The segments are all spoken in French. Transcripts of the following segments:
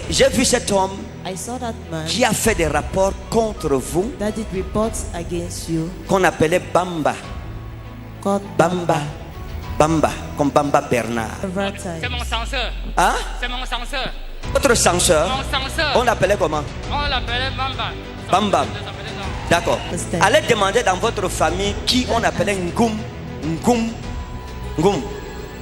j'ai vu cet homme I saw that man qui a fait des rapports contre vous that did reports against you qu'on appelait Bamba. called Bamba. Bamba, comme Bamba Bernard. several times. C'est mon censeur. Hein? C'est mon censeur. Votre censeur, Mon censeur. on l'appelait comment? On l'appelait Bamba. Bamba. Ça s'appelait non. D'accord. Understand. Allez demander dans votre famille qui on appelait Ngoum. Ngoum. Ngoum.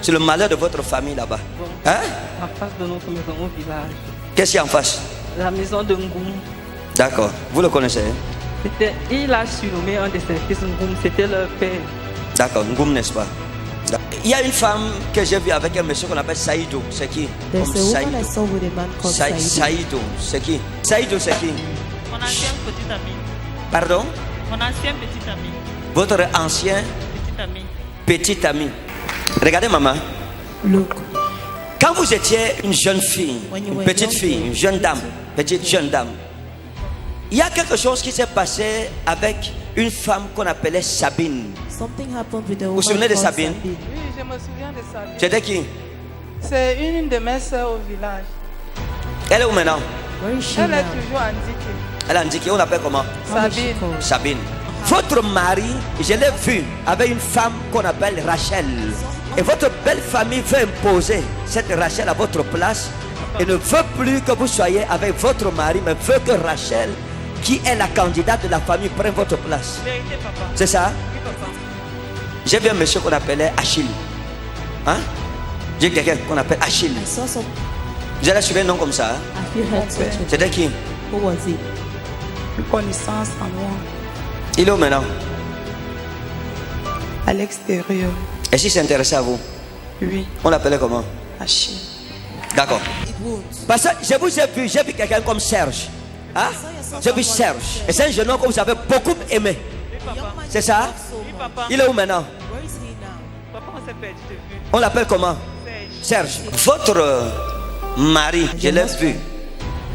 C'est le malheur de votre famille là-bas. Hein? En face de notre maison au village. Qu'est-ce qu'il y a en face? La maison de Ngoum. D'accord. Vous le connaissez? Hein? Il a surnommé un de ses fils Ngoum, c'était leur père. D'accord. Ngoum, n'est-ce pas? Il y a une femme que j'ai vue avec un monsieur qu'on appelle Saïdou. C'est qui? There's Comme a woman I Saïdou. saw with a man called Saïd. Saïdou. C'est qui? Saïdou, c'est qui? Mon ancien petit ami. Pardon? Mon ancien petit ami. Votre ancien Petit ami. petit ami. Regardez maman. Look, Quand vous étiez une jeune fille, When you une were petite young, fille, une jeune dame, petite jeune dame, il y a quelque chose qui s'est passé avec une femme qu'on appelait Sabine. something happened with a Vous woman vous souvenez de called Sabine? Oui, je me souviens de ça. C'était qui? C'est une de mes soeurs au village. Elle est où maintenant? Where is she Elle est now? toujours indiquée. Elle a indiqué, on l'appelle comment? How is she Sabine. called? Sabine. Votre mari, je l'ai vu avec une femme qu'on appelle Rachel. Et votre belle famille veut imposer cette Rachel à votre place et ne veut plus que vous soyez avec votre mari, mais veut que Rachel, qui est la candidate de la famille, prenne votre place. Vérité, papa. C'est ça? Oui, papa. J'ai vu un monsieur qu'on appelait Achille. Hein? J'ai quelqu'un qu'on appelle Achille. I saw some. Vous allez suivre un nom comme ça. Hein? Have you heard such a C'était qui? Who was it? Une connaissance en moi. Il est où maintenant? À l'extérieur. Et si c'est intéressé à vous? Oui, On l'appelait comment? Achille. D'accord. It won't. Parce que je vous ai vu, j'ai vu quelqu'un comme Serge. Hein? J'ai vu Serge. Et c'est un jeune homme que vous avez beaucoup aimé. Young man C'est ça? you love so much. Papa. Il est où maintenant? Where is he now? Papa, on s'est perdu de vue. On l'appelle comment? Serge. Votre mari, je l'ai vu.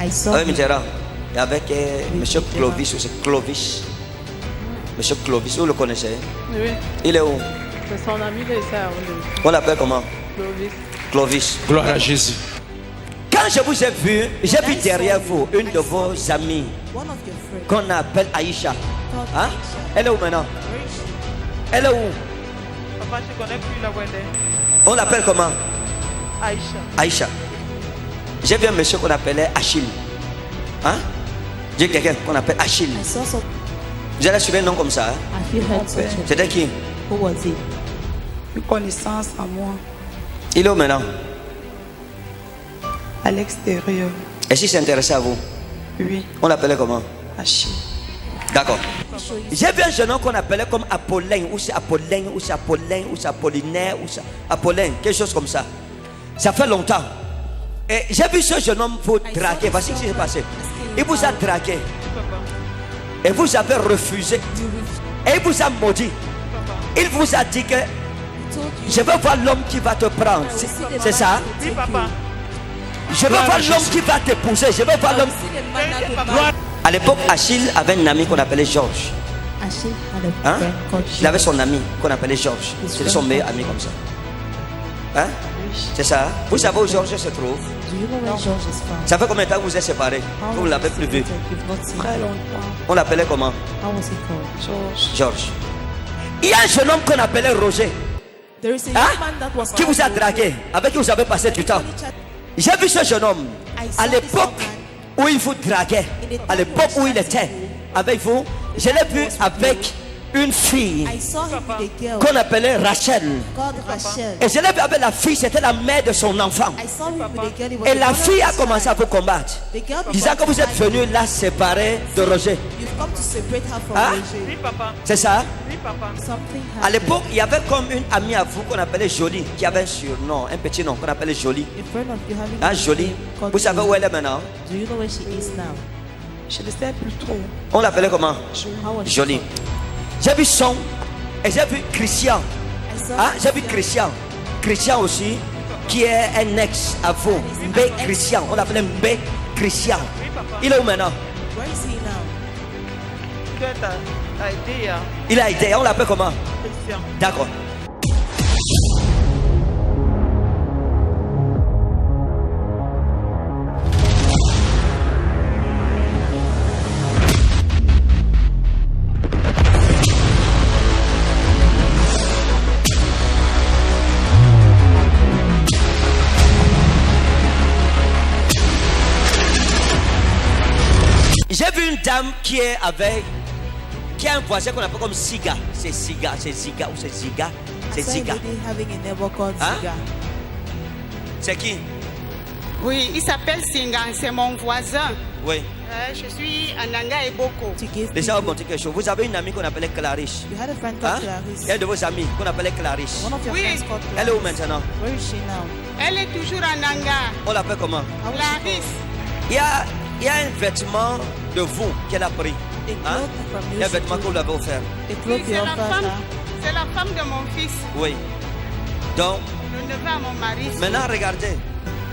I saw Avec him Mitterrand. Et avec monsieur Clovis, ou c'est Clovis. Monsieur Clovis, vous le connaissez? Oui, Il est où? c'est son ami de ça. On l'appelle comment? Clovis. Clovis. Gloire à Jésus. Quand je vous ai vu, j'ai vu derrière vous une de vos amies one of your friends qu'on appelle Aïcha. called Hein? Aisha. Elle est où maintenant? Where is she? Elle est où? Papa, je connais plus la Wendé. On l'appelle comment? Aïcha. Aïcha. J'ai vu un monsieur qu'on appelait Achille. Hein? J'ai quelqu'un qu'on appelle Achille. I saw some. Vous allez suivre un nom comme ça. Hein? Have you heard such a C'était qui? Who was it? Une connaissance en moi. Il est où maintenant? À l'extérieur. Et si c'est intéressé à vous? Oui, On l'appelait comment? Achille. D'accord. J'ai vu un jeune homme qu'on appelait comme Apollin, ou c'est Apollin, ou c'est Apollin, ou c'est Apollinaire, ou c'est Apollin, quelque chose comme ça. Ça fait longtemps. Et j'ai vu ce jeune homme vous draguer. Voici ce qui s'est passé. Il vous a dragué. Et vous avez refusé. Et il vous a maudit. Il vous a dit que je veux voir l'homme qui va te prendre. C'est ça? Oui, papa. Je veux voir l'homme qui va t'épouser. Je veux voir l'homme. À l'époque, Achille avait un ami qu'on appelait Georges. Achille had a Hein? friend called Il avait George. son ami qu'on appelait Georges. C'était son meilleur ami comme ça. Hein? C'est ça? Hein? Vous savez où Georges se trouve? Do you know where George is from? Ça fait combien de temps que vous êtes séparés? How Que vous long l'avez is plus it vu? that you've not seen Très him? longtemps. On l'appelait comment? How was he called? Georges. Georges. Il y a un jeune homme qu'on appelait Roger. There is a Hein? young man that was Qui vous a called dragué, avec qui vous avez passé du temps. J'ai vu ce jeune homme à l'époque où il vous draguait, à l'époque où il était avec vous. Je l'ai vu avec une fille I saw him with a girl qu'on appelait Rachel. called Rachel. Et je l'ai vu avec la fille, c'était la mère de son enfant. I saw him with a girl. He was Et the la mother fille of a his commencé à child. vous combattre, The girl disant que vous êtes venu la séparer de Roger. You've come to separate her from Hein? Roger. Oui, papa. C'est ça? Oui, papa. Something À happened. l'époque, il y avait comme une amie à vous qu'on appelait Jolie, qui avait un surnom, un petit nom qu'on appelait Jolie. A friend of you having Hein, a Jolie? name called Vous savez où Jolie. elle est maintenant? Do you know where she is now? Je ne sais plus trop. On l'appelait comment? How was she Jolie. called? J'ai vu son et j'ai vu Christian. I saw Hein? J'ai vu Christian. Christian. Christian aussi, qui est un ex à vous. Mbé Christian. On l'appelait Mbé Christian. Il est où maintenant? Where is he now? Tu as été à Il a été. On l'appelle comment? Christian. D'accord. qui est avec, qui a un voisin qu'on appelle comme Siga. C'est Siga, c'est Ziga ou c'est Ziga. C'est I saw a Ziga. lady having a neighbor called Hein? Ziga. C'est qui? Oui, il s'appelle Singan, c'est mon voisin. Oui. Je suis à Nanga et Boko. To give Déjà, vous people. montrer quelque chose. Vous avez une amie qu'on appelait Clarice. You had a friend Hein? called Clarice. Il y a de vos amis qu'on appelait Clarice. One of your Oui. friends called Elle est où Clarice. maintenant? Where is she now? Elle est toujours à Nanga. On l'appelle comment? How is she Clarisse. Il y a un vêtement de vous qu'elle a pris. called? A Hein? cloth from Il y a un you. vêtement que vous lui avez offert. A Oui, cloth c'est you la offered femme. her. C'est la femme de mon fils. Oui. Donc, Le neveu à mon mari. maintenant, regardez.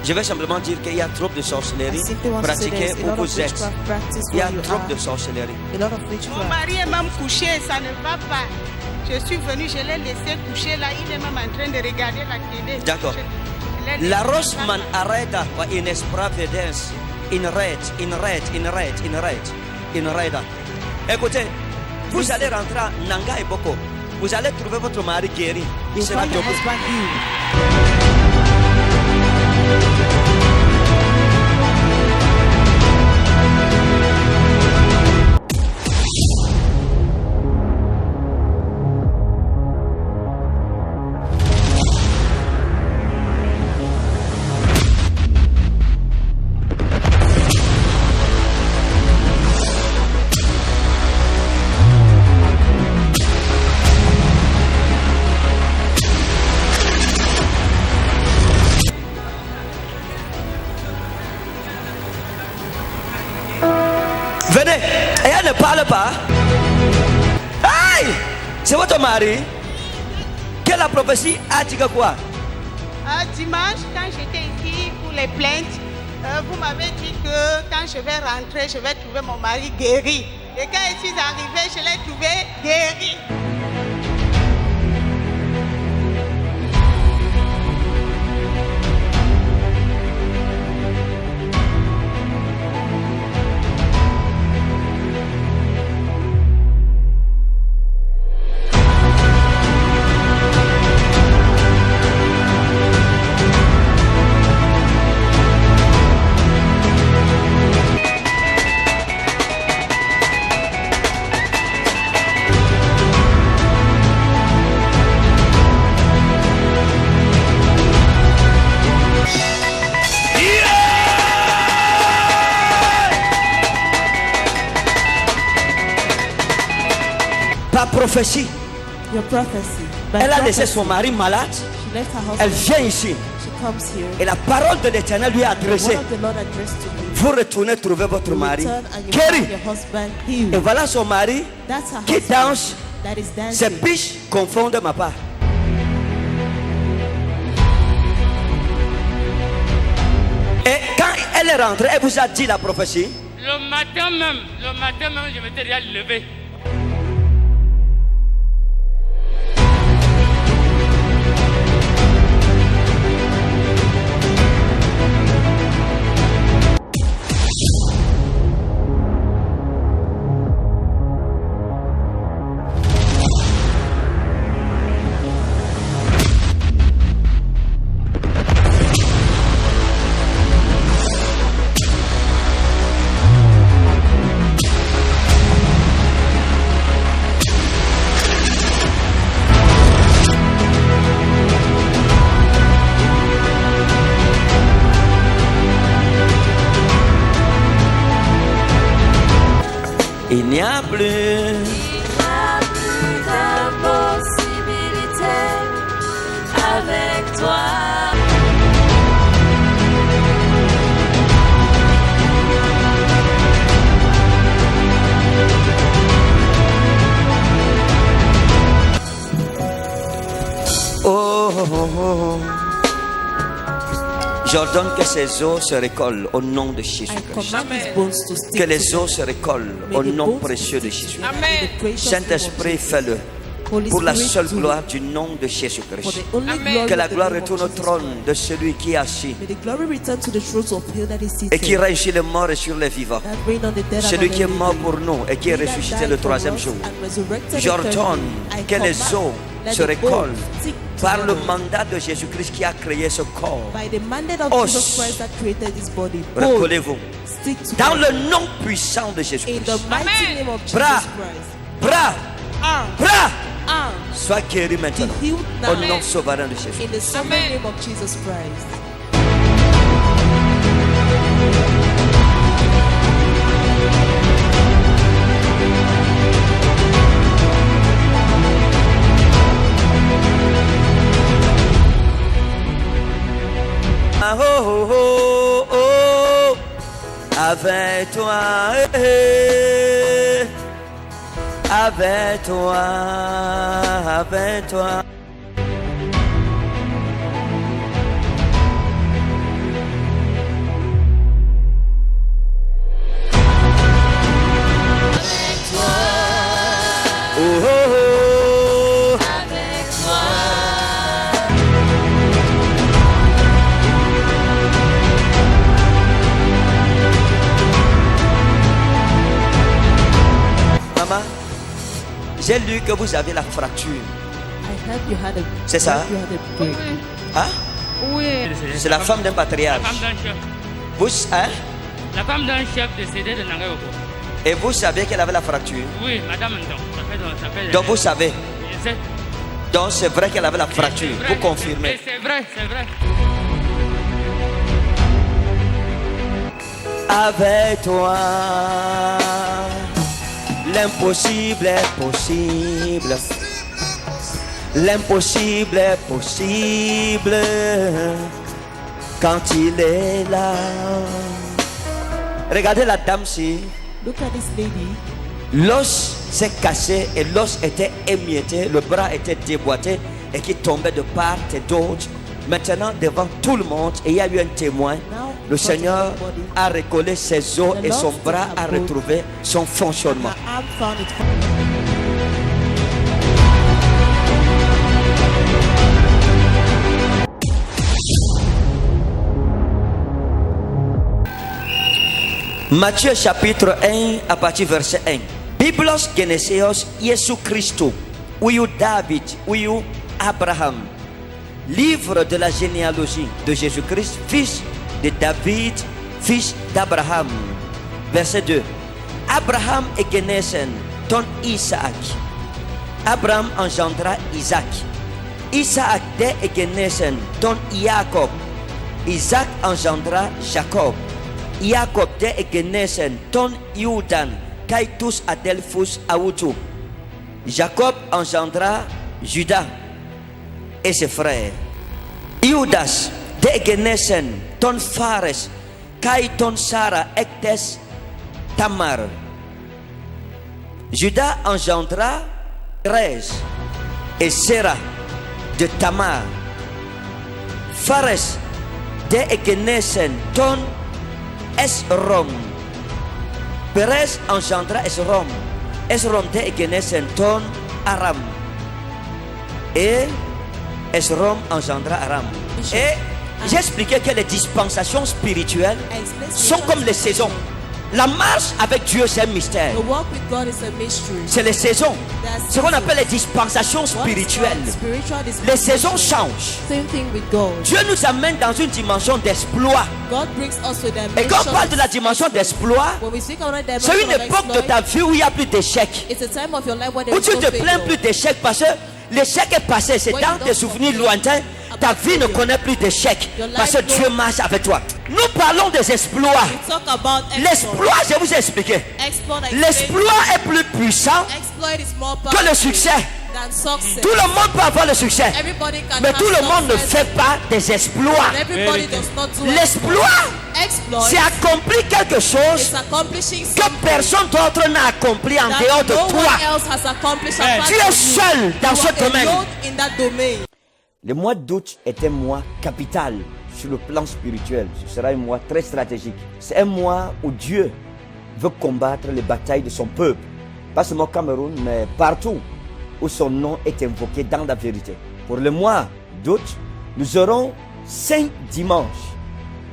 Je vais simplement dire qu'il y a trop de I sorcellerie simply want to say pratiquée there's a où lot of vous êtes. witchcraft practice Il y a where you trop are. de sorcellerie. A lot of Mon witchcraft. mari est même couché, ça ne va pas. Je suis venue, je l'ai laissé coucher là. Il est même en train de regarder la télé. D'accord. Je l'ai laissé La comme rose ça. man arreda wa inespra vedens in red. Écoutez, vous allez rentrer à Nanga et Boko. Vous allez trouver votre mari guéri. Il You sera find your debout. husband healed. Venez. Et elle ne parle pas. Aïe! C'est votre mari. Quelle la prophétie a dit que quoi? Dimanche, quand j'étais ici pour les plaintes, vous m'avez dit que quand je vais rentrer, je vais trouver mon mari guéri. Et quand je suis arrivée, je l'ai trouvé guéri. Par prophétie, Your prophecy. By elle a laissé prophecy, son mari malade. She left her Elle husband. vient ici. She comes here. Et la parole de l'Éternel lui est The adressée. word of the Lord addressed to you. Vous retournez trouver votre You mari return and you guéri. find your husband Et healed. voilà son mari That's her qui husband danse. that is Ses dancing. biches confondent ma part. Et quand elle est rentrée, elle vous a dit la prophétie. Le matin même, je m'étais déjà levé. Il n'y a plus. D'impossibilité avec toi. Oh, oh, oh, oh. J'ordonne que ces eaux se récollent au nom de I Jésus-Christ. command these bones to stick Que les together. eaux se récollent May au the nom bones précieux de stick Jésus. together Amen. in the precious Saint-Esprit, name of Jesus. fais-le Holy pour la Spirit, seule do it. gloire du nom de For Jésus-Christ. the only Amen. glory Que la of the gloire name of retourne au Jesus trône Christ. de celui qui est assis May the glory return to the thrones of him that is seated. et qui règne sur les morts et sur les vivants. That reign on the dead and Celui on qui est the mort living. pour nous et qui est He that ressuscité died le for troisième us jour. and resurrected the third J'ordonne day. I que les command, eaux that se the récollent bones stick par le together. mandat de Jésus-Christ qui a créé ce corps. By the mandate of Os. Jesus Christ that created this body, bones Recollez-vous. stick Dans together. le nom puissant de In Jésus-Christ. the mighty name of Jesus Bras. Christ. Bras, Arm. bras, Arm, sois guéri be maintenant. healed Au now. nom souverain de Jésus. In the sovereign name of Jesus Christ. Ah, oh, oh, oh, oh. Avec toi, avec toi, avec toi. Oh, oh, oh. Avec toi, Maman, j'ai lu que vous avez la fracture. I heard you had a. C'est ça? You had a break. Hein? Oui. C'est la femme d'un La patriarche. femme d'un chef. Vous, hein? La femme d'un chef décédé de Nangaoko. Et vous savez qu'elle avait la fracture. Oui, madame Ndong. Ça fait Donc vous savez. Je sais. Donc c'est vrai qu'elle avait la fracture. C'est vrai, Vous confirmez. C'est vrai, c'est vrai. Avec toi, l'impossible est possible. L'impossible est possible quand il est là. Regardez la dame-ci. Look at this lady. L'os s'est cassé et l'os était émietté, le bras était déboîté et qui tombait de part et d'autre. Maintenant, devant tout le monde, et il y a eu un témoin, le Seigneur a recollé ses os et son bras a retrouvé son fonctionnement. Her arm found it. Matthieu chapitre 1 à partir verset 1. Biblos Geneseos Jesu Christo, uyu David, uyu Abraham. Livre de la généalogie de Jésus-Christ, fils de David, fils d'Abraham. Verset 2. Abraham et Genesen, ton Isaac. Abraham engendra Isaac. Isaac et Genesen, ton Jacob. Isaac engendra Jacob. Jacob et Genesen, ton Judan, Kaitus Adelphus Autu. Jacob engendra Judas et ses frères. Judas de Genesen, ton Phares, Kai ton Sarah Ectes Tamar. Judas engendra 13 et Sarah de Tamar. Phares de Genesen, ton Esrom. Perez engendra Esrom. Esrom de Genesen, ton Aram. Et Esrom engendra Aram. Et j'ai expliqué que les dispensations spirituelles sont comme les saisons. La marche avec Dieu, c'est un mystère. The walk with God is a mystery. C'est les saisons. Ce qu'on appelle les dispensations spirituelles. Spiritual Les saisons dispensation. changent. Same thing with God. Dieu nous amène dans une dimension d'exploit. God brings us to Et quand on dimension. parle de la dimension d'exploit, When we speak about a dimension c'est une of époque de exploit, ta vie où il n'y a plus d'échecs. it's a time of your life where there Où is tu no te plains failure. plus d'échecs parce que l'échec est passé. C'est dans tes souvenirs lointains. Ta vie ne connaît plus d'échecs parce que Dieu marche avec toi. Nous parlons des exploits. We talk about exploit. L'exploit, je vais vous expliquer. Exploit, I L'exploit est plus puissant say, exploit is more que le powerful succès. than success. Tout le monde peut avoir le succès. Everybody can Mais have tout le monde ne success, fait pas des exploits. but everybody does not do L'exploit, exploit. c'est accomplir quelque chose It's accomplishing que something personne d'autre n'a accompli en that dehors de no toi. one else has accomplished apart Tu es from you. seul dans You ce are domaine. alone in that domain. Le mois d'août est un mois capital sur le plan spirituel. Ce sera un mois très stratégique. C'est un mois où Dieu veut combattre les batailles de son peuple. Pas seulement au Cameroun, mais partout où son nom est invoqué dans la vérité. Pour le mois d'août, nous aurons 5 dimanches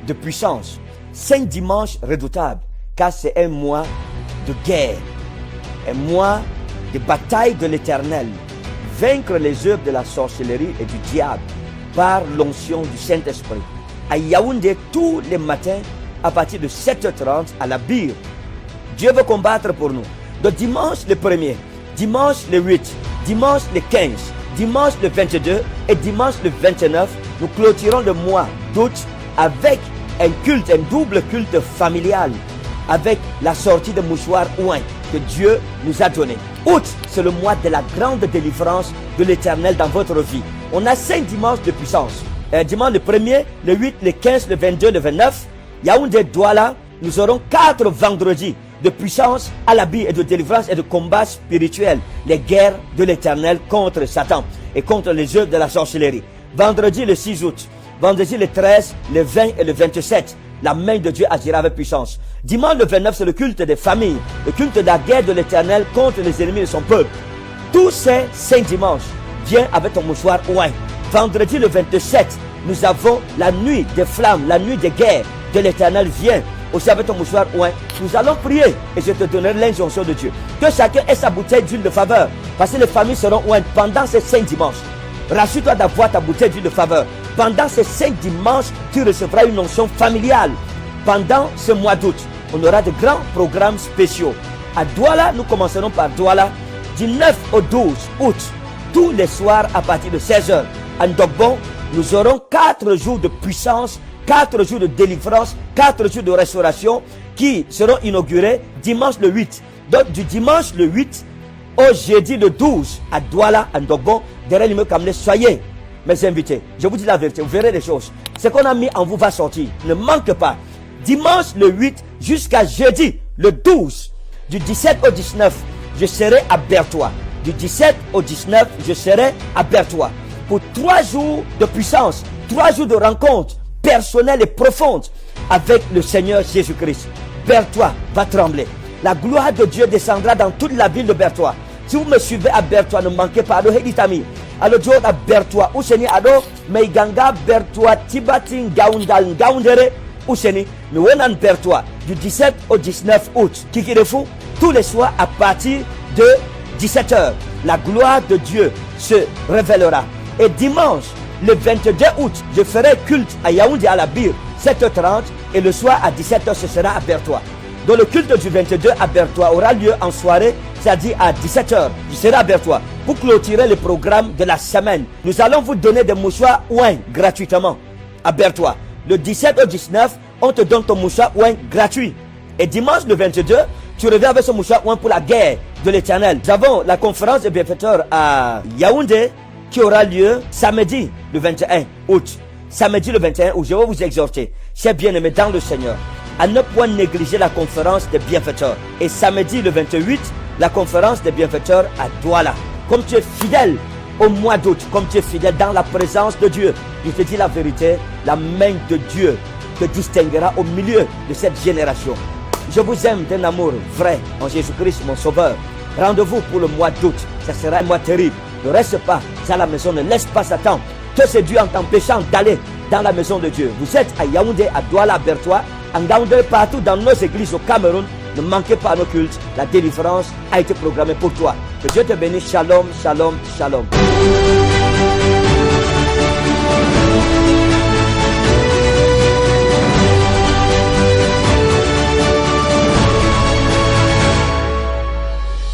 de puissance. 5 dimanches redoutables. Car c'est un mois de guerre. Un mois de bataille de l'éternel. vaincre les œuvres de la sorcellerie et du diable par l'onction du Saint-Esprit. À Yaoundé, tous les matins, à partir de 7h30, à la Bire. Dieu veut combattre pour nous. De dimanche le 1er, dimanche le 8, dimanche le 15, dimanche le 22 et dimanche le 29, nous clôturons le mois d'août avec un culte, un double culte familial, avec la sortie de mouchoirs ouin que Dieu nous a donné. Août, c'est le mois de la grande délivrance de l'Éternel dans votre vie. On a 5 dimanches de puissance. Dimanche le 1er, le 8, le 15, le 22, le 29. Yaoundé, Douala, nous aurons 4 vendredis de puissance à la vie et de délivrance et de combat spirituel. Les guerres de l'Éternel contre Satan et contre les œuvres de la sorcellerie. Vendredi le 6 août, vendredi le 13, le 20 et le 27. La main de Dieu agira avec puissance. Dimanche le 29, c'est le culte des familles, le culte de la guerre de l'Éternel contre les ennemis de son peuple. Tous ces 5 dimanches, viens avec ton mouchoir ouin. Vendredi le 27, nous avons la nuit des flammes, la nuit des guerres de l'Éternel. Viens aussi avec ton mouchoir ouin. Nous allons prier et je te donnerai l'injonction de Dieu. Que chacun ait sa bouteille d'huile de faveur, parce que les familles seront ouin pendant ces 5 dimanches. Rassure-toi d'avoir ta bouteille d'huile de faveur. Pendant ces 5 dimanches, tu recevras une onction familiale. Pendant ce mois d'août, on aura de grands programmes spéciaux. À Douala, nous commencerons par Douala, du 9 au 12 août, tous les soirs à partir de 16h. À Ndogbon, nous aurons 4 jours de puissance, 4 jours de délivrance, 4 jours de restauration qui seront inaugurés dimanche le 8. Donc du dimanche le 8 au jeudi le 12 à Douala, à Ndogbon, derrière l'immeuble Kamlé, soyez mes invités. Je vous dis la vérité, vous verrez les choses. Ce qu'on a mis en vous va sortir. Ne manque pas. Dimanche le 8 jusqu'à jeudi le 12. Du 17 au 19, je serai à Berthois. Du 17 au 19, je serai à Berthois. Pour 3 jours de puissance, 3 jours de rencontres personnelles et profondes avec le Seigneur Jésus-Christ. Berthois va trembler. La gloire de Dieu descendra dans toute la ville de Berthois. Si vous me suivez à Berthois, ne manquez pas. Alors, Heditami. Alors, Dieu à Berthois. Ouseni, alors, Meiganga, Berthois, Tibatin, Gaoundal, Gaoundere. Ouseni, nous sommes à Berthois. Du 17 au 19 août. Kikirefou, tous les soirs à partir de 17h. La gloire de Dieu se révélera. Et dimanche, le 22 août, je ferai culte à Yaoundé à la Bire, 7h30. Et le soir à 17h, ce sera à Berthois. Donc le culte du 22 à Berthois aura lieu en soirée, c'est-à-dire à 17h. Je serai à Berthois pour clôturer le programme de la semaine. Nous allons vous donner des mouchoirs ouin gratuitement à Berthois. Le 17 au 19, on te donne ton mouchoir ouin gratuit. Et dimanche le 22, tu reviens avec ce mouchoir ouin pour la guerre de l'Éternel. Nous avons la conférence des bienfaiteurs à Yaoundé qui aura lieu samedi le 21 août. Samedi le 21 août, je vais vous exhorter, chers bien-aimés dans le Seigneur, à ne point négliger la conférence des bienfaiteurs. Et samedi le 28, la conférence des bienfaiteurs à Douala. Comme tu es fidèle au mois d'août, comme tu es fidèle dans la présence de Dieu, je te dis la vérité, la main de Dieu te distinguera au milieu de cette génération. Je vous aime d'un amour vrai en Jésus-Christ mon Sauveur. Rendez-vous pour le mois d'août, ça sera un mois terrible. Ne reste pas à la maison, ne laisse pas Satan te séduire en t'empêchant d'aller dans la maison de Dieu. Vous êtes à Yaoundé, à Douala, à Berthois, en Gaoundé, partout dans nos églises au Cameroun. Ne manquez pas nos cultes. La délivrance a été programmée pour toi. Que Dieu te bénisse. Shalom, shalom, shalom.